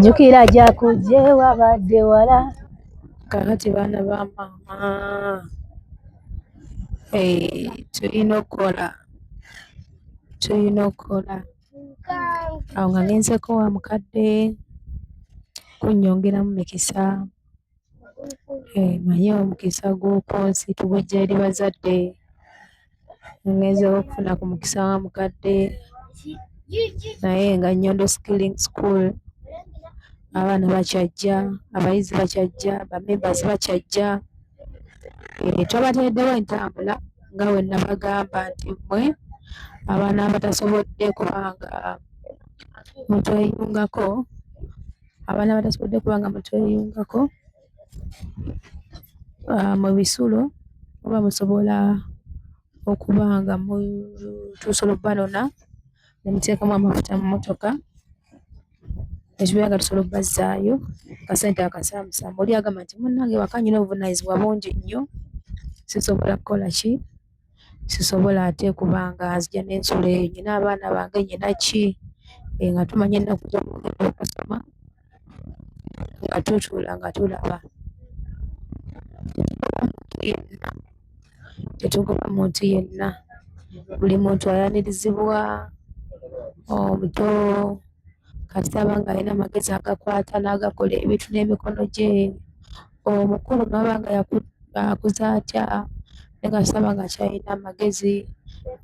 jjukira gyakujje wabadde wala. Kaakati baana ba maama tulina okukola awo nga ngenzeko wa mukadde kunnyongeramu mikisa. Manye omukisa gw'oku nsi tugujja eri bazadde. Ngenzeewo okufuna ku mukisa wa mukadde naye nga Nnyondo Skilling School abaana bakyajja, abayizi bakyajja, bamembasi bakyajja. Twabateereddewo entambula nga bwe nabagamba nti mmwe abaana abatasobodde kubanga mutweyungako mu bisulo oba musobola okuba nga mutuusa olubanona ne muteekamu amafuta mu mmotoka netubeera nga tusobola obbazzaayo akasente akasaamusaamu. Oli agamba nti munnange waka nnina obuvunaanyizibwa bungi nnyo sisobola kukola ki, sisobola ate kubanga nzija n'ensula eyo, nnina abaana bange nnina ki, nga tumanya ennaku z'omugenda okusoma nga tutuula nga tulaba. Tetugoba muntu yenna, buli muntu ayanirizibwa, omuto kasita aba ng'alina amagezi agakwata n'agakola ebintu n'emikono gye, omukulu n'aba nga akuze atya naye nga kasita aba ng'akyalina amagezi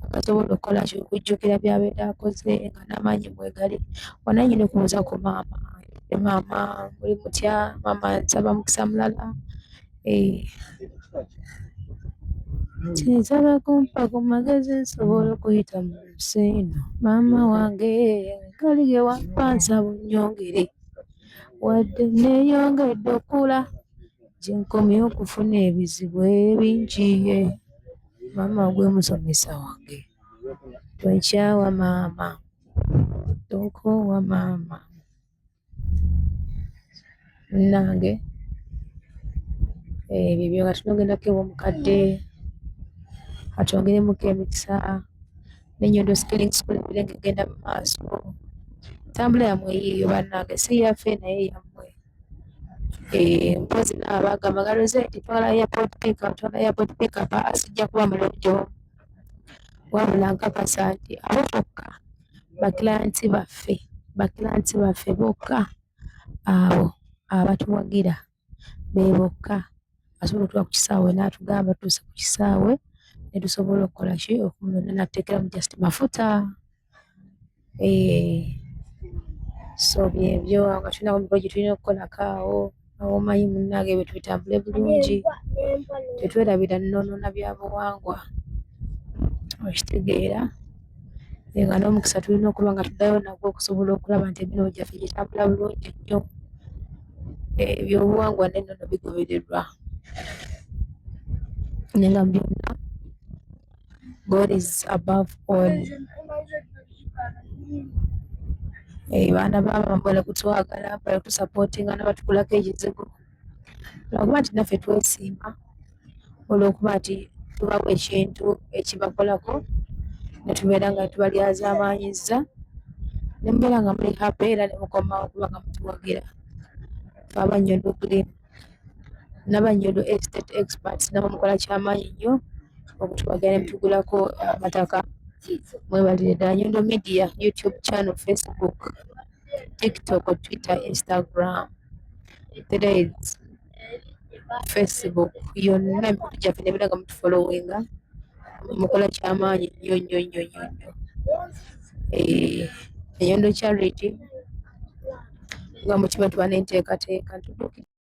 agasobola okukola ki, okujjukira by'abeera akoze nga n'amaanyi mwegali. Wano nnyina okubuuza ku maama, maama muli mutya? Maama nsaba mukisa mulala. Kinsaba kumpa ku magezi nsobole okuyita mu nsi eno. Maama wange gali ge wampa nsaba onnyongere wadde nneeyongedde okula gye nkomye okufuna ebizibu ebingi. Maama gwe musomesa wange tonkyawa maama, tonkoowa maama. Munnange ebyo nga tunogendako ew'omukadde atwongeremuko emikisa n'Ennyondo Skilling School ebire ng'egenda mu maaso. Entambula yammwe yiiyo bannange, si yaffe naye yammwe. Mpozzi nabo bagamba nga Rosette twala airport pick-up sijja kuba mulojjo, wabula nkakasa nti abo bokka bakilaanti baffe bokka abo abatuwagira be bokka asobola okutuuka ku kisaawe n'atugamba tutuuse ku kisaawe ne tusobola okukola ki, okumunoona n'atuteekeramu just mafuta. So byebyo nga tulina emikolo gye tulina okukolako awo. Awo omanyi munnange ebyo tubitambule bulungi, tetwerabira nnoonoona byabuwangwa, okitegeera. Nga n'omukisa tulina okuba nga tuddayo nagwo okusobola okulaba nti emirimu gyaffe gitambula bulungi nnyo, ebyobuwangwa n'ennono bigobererwa. Naye nga mu byonna God is above all. Baana ba maama bali kutwagala, bali kutusapootinga n'abatukulako ekizibu lwakuba nti naffe twesiima olw'okuba nti tubawa ekintu ekibakolako ne tubeera nga tubalyazaamaanyizza ne mubeera nga muli happy era ne mukomawo okuba nga mutuwagira. Ffe aba Nnyondo Green n'aba Nnyondo Estate Experts nabo mukola ky'amaanyi nnyo okutuwagira ne mutugulako amataka. Mwebalire ddala. Nnyondo Media, YouTube channel, Facebook, TikTok, Twitter, Instagram, Threads, Facebook, yonna emikutu gyaffe ne biraga mutufolowinga, mukola ky'amaanyi nnyo nnyo nnyo nnyo nnyo. Ennyondo Charity nga mukiba tuba n'enteekateeka.